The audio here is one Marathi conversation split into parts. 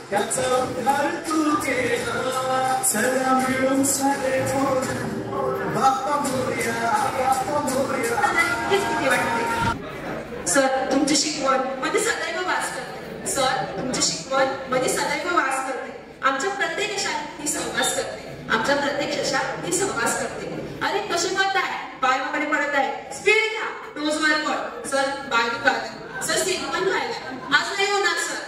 सर तुमची शिकवण मध्ये सदैव वास करते. सर तुमची शिकवण मध्ये सदैव वास करते. आमच्या प्रत्येक यशात ही सहवास करते. आमच्या प्रत्येक यशात ही सहवास करते. अरे कसे पडताय, पाय वगैरे पडत आहे, स्पीड घ्या, टोज वर पड. सर बाय दुखात. सर सीट पण राहिला, आज नाही होणार सर.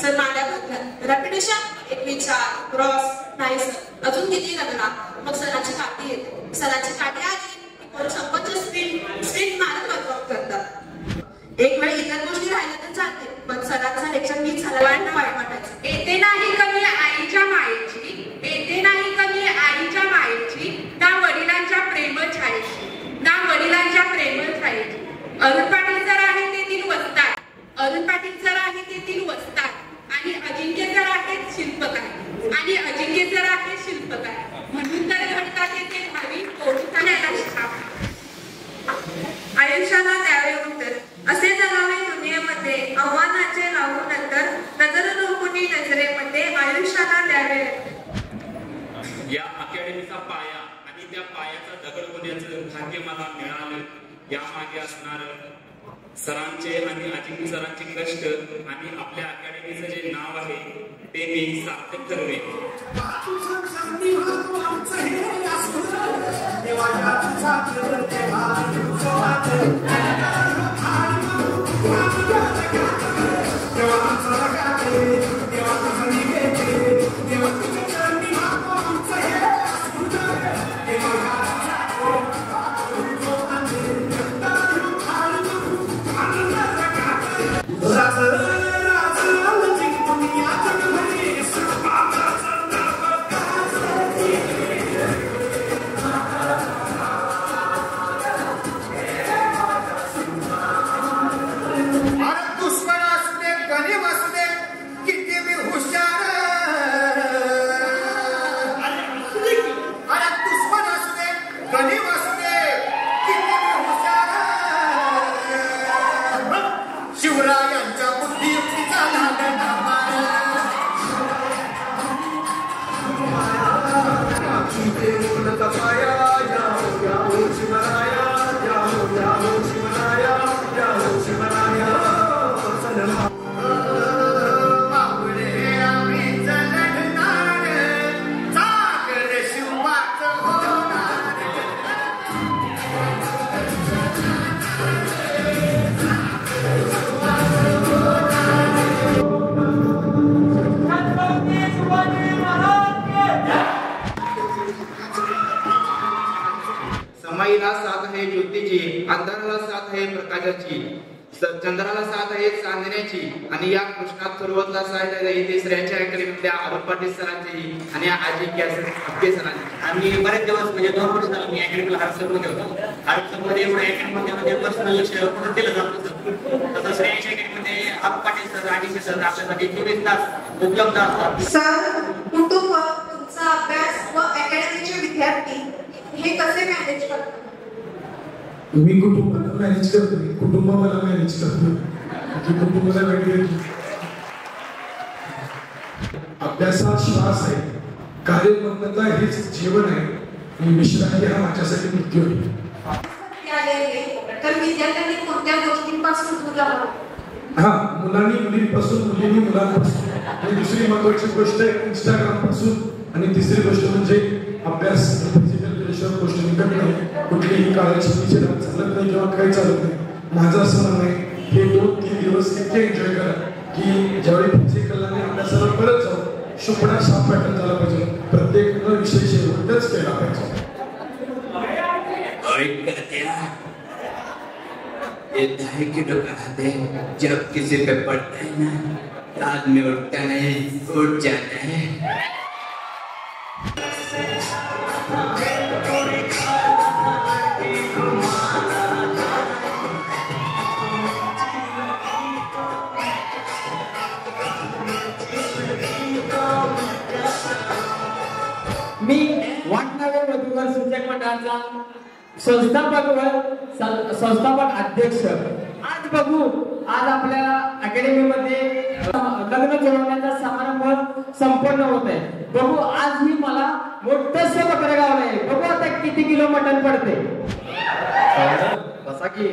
सर मांड्या घातल्यात, रॅपिटेशन, एक विचार, क्रॉस नाही सर, अजून किती लागला. मग सरांची काठी येते. सरांची काठी आली की संपतच्या स्पीड मारत वर्कआउट करतात. एक वेळ इतर गोष्टी राहिल्या तर चालते, पण सरांचा लेक्चर मीच झाला वाटायचं. येते नाही कमी आईच्या मायेची, येते नाही कमी आईच्या मायेची, ना वडिलांच्या प्रेमळ छायेची, ना वडिलांच्या प्रेमळ छायेची. अरुण पाटील सर आहे तेथील वस्ताद, अरुण पाटील सर आहे तेथील वस्ताद, आणि अजिंक्य सर आहेत शिल्पकार, आणि अजिंक्य सर आहेत शिल्पकार. म्हणून तर घडतात येथे भावी पोहोचण्याला छाप. आयुष्याला द्यावे उत्तर, असे जगावे दुनियेमध्ये, आव्हानाचे लावू नंतर, नजर रोखुनी नजरेमध्ये आयुष्याला द्यावे. या अकॅडमीचा पाया आणि त्या पायाचा दगड होण्याचं भाग्य मला मिळालं. यामागे असणार सरांचे आणि अजिंक्य सरांचे कष्ट आणि आपल्या अकॅडमीचं जे नाव आहे ते मी सार्थक ठरवे. समाईला साथ आहे ज्योतीची, अंधाराला साथ आहे प्रकाशाची, चंद्राला साथ आहे चांदण्याची, आणि या कृष्णात सर्वता साथ आहे तिसऱ्यांच्या अकॅडमीतल्या अरुण पाटील सरांची आणि अजिंक्य सरांची. आम्ही बरेच दिवस म्हणजे 2 वर्ष झालं मी अकॅडमीला हरसरमध्ये होतो. हरसरमध्ये एवढं अकॅडमीमध्ये पर्सनल लक्ष कुठं दिलं जात होतं. तसं श्रेयांच्या अकॅडमीमध्ये अरुण पाटील सर, अजिंक्य सर आपल्यासाठी 24 तास उपलब्ध असतात. सर कुटुंब, तुमचा अभ्यास व अकॅडमीचे विद्यार्थी हे कसे मॅनेज करतात? मी कुटुंबाला मॅनेज करतोय, कुटुंब मला मॅनेज करतो. कुटुंबाला वेगळे अभ्यासात श्वास आहे, कार्यमग्नता हेच जीवन आहे, आणि विश्रांती हा माझ्यासाठी मृत्यू आहे. तर विद्यार्थ्यांनी कोणत्या गोष्टींपासून दूर राहावं? हा, मुलांनी मुलींपासून, मुलींनी मुलांपासून, आणि दुसरी महत्वाची गोष्ट आहे इंस्टाग्राम पासून, आणि तिसरी गोष्ट म्हणजे अभ्यास. गोष्टी करणं, कुठलीही काळाची पिक्चर चालत नाही किंवा काही चालत नाही. माझं असं म्हणणं आहे, हे 2-3 दिवस इतके एन्जॉय करा की ज्यावेळी फिजिकलने अभ्यासाला परत जाऊ शुपडा साफ पॅटर्न झाला पाहिजे. प्रत्येक विषय शेवटच केला पाहिजे. जब किसी पे पड़ता है ना, आदमी उठता नहीं, उठ जाता है. मी वाटणारे मधुकर सूचक मंडळाचा संस्थापक अध्यक्ष. आज बघू, आज आपल्या अकॅडमीमध्ये लग्न जुळवण्याचा समारंभ संपन्न होत आहे. बघू आज ही मला मोठंसं बकरं गावलं आहे. बघू आता किती किलो मटण पडते. बसा की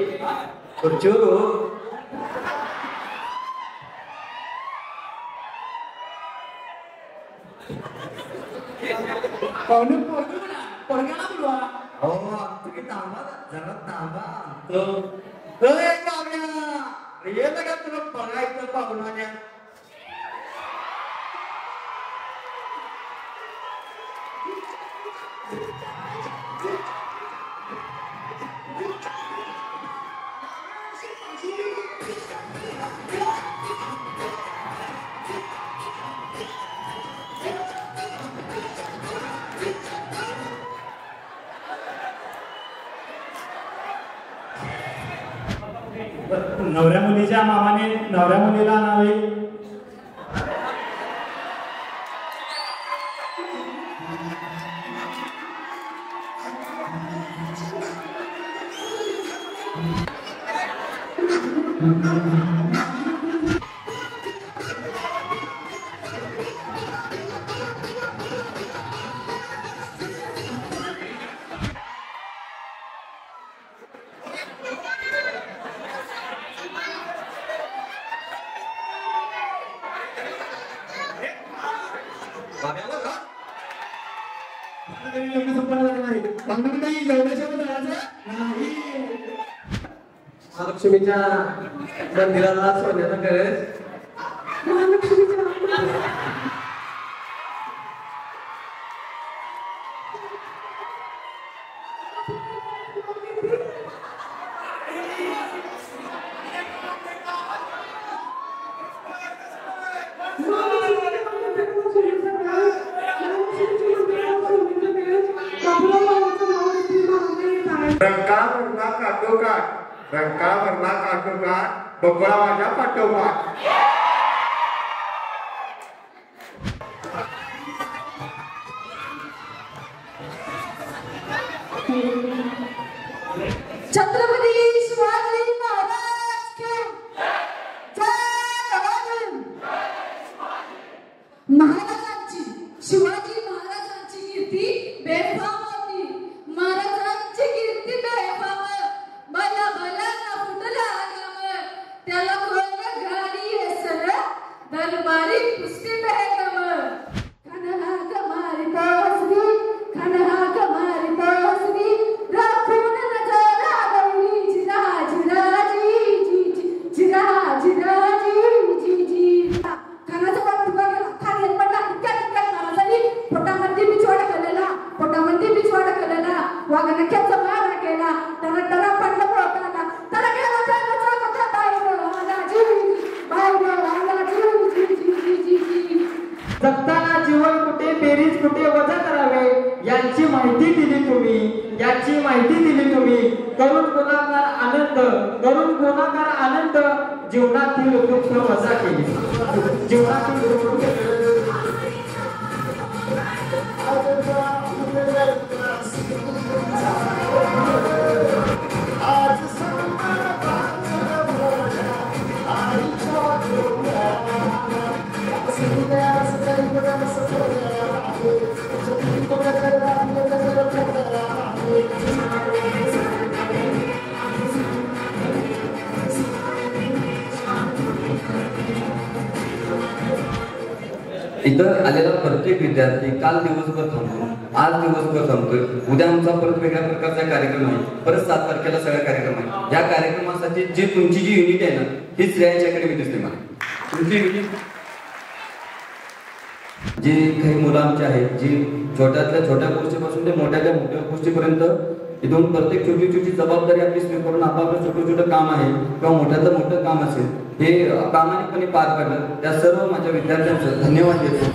खुर्चीवर हो. पाहुणे पोरग्याला बोलवा. हो तुम्ही थांबा जरा थांबा. पाहुण्या येतं का तुला बघायचं पाहुण्याने. नवऱ्या मुलीच्या मामाने नवऱ्या मुलीला आणावे. महालक्ष्मीच्या मंदिराला सोन्याचा कळस. रंका भरला काठोकाठ बघा माझ्या पाठोपाठ. छत्रपती शिवाजी महाराज की जय. महाराजांची शिवाजी महाराजांची कीर्ती बेफाम होती. महाराजांची कीर्ती बेफाम. भल्या भल्याला फुटला गाव. त्याला कोण गाडी असल दरबारी कुस्ती बेगम. खनहा कमारी तोसरी खनहा कमारी तोसरी राखून नजर आगवली. जिरा जिरा जी जी जी जिरा जिरा जी जी जी. खानाचा बाप तुला गेला. खान हे पडला इतक्या महाराजांनी पोटामध्ये बिछवाडा केलेला. पोटामध्ये बिछवाडा केलेला. वाघनख्याचा मारा केला. त्याला डरा पडला पोटाला. त्याला गेला त्याला कथा बाहेर आला जी बाहेर आला जी जी जी जी जी. जगताना जीवन कुठे बेरीज कुठे वजा करावे यांची माहिती दिली तुम्ही. याची माहिती दिली तुम्ही. करून गुणाकार आनंद करून गुणाकार आनंद जीवनातील दुःख वजा केली. जीवनातील दुःख इथं आलेला प्रत्येक विद्यार्थी काल दिवसभर थांबतो, आज दिवसभर थांबतोय. उद्या आमचा परत वेगळ्या प्रकारचा कार्यक्रम आहे. परत 7 तारखेला सगळा कार्यक्रम आहे. या कार्यक्रमासाठी जी तुमची जी युनिट आहे ना ही श्रेयांची अकॅडमी दिसते मला. तुमची युनिट जे काही मुलं आमचे आहेत जी छोट्यातल्या छोट्या गोष्टीपासून ते मोठ्यातल्या मोठ्या गोष्टीपर्यंत इथून प्रत्येक छोटी छोटी जबाबदारी आपली स्वीकारून आपापलं छोटं छोटं काम आहे किंवा मोठ्यातलं मोठं काम असेल हे प्रामाणिकपणे पार पाडलं. त्या सर्व माझ्या विद्यार्थ्यांचं धन्यवाद देतो.